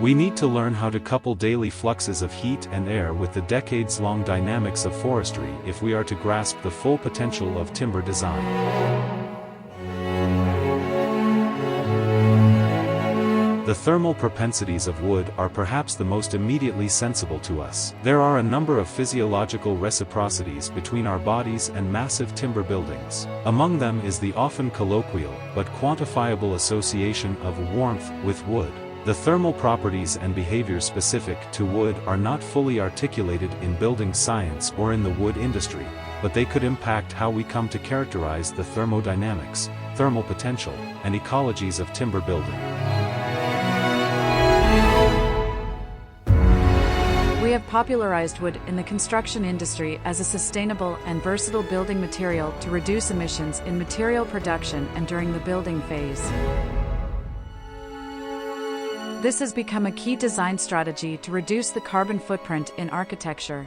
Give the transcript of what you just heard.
We need to learn how to couple daily fluxes of heat and air with the decades-long dynamics of forestry if we are to grasp the full potential of timber design. The thermal propensities of wood are perhaps the most immediately sensible to us. There are a number of physiological reciprocities between our bodies and massive timber buildings. Among them is the often colloquial but quantifiable association of warmth with wood. The thermal properties and behaviors specific to wood are not fully articulated in building science or in the wood industry, but they could impact how we come to characterize the thermodynamics, thermal potential, and ecologies of timber building. We have popularized wood in the construction industry as a sustainable and versatile building material to reduce emissions in material production and during the building phase. This has become a key design strategy to reduce the carbon footprint in architecture.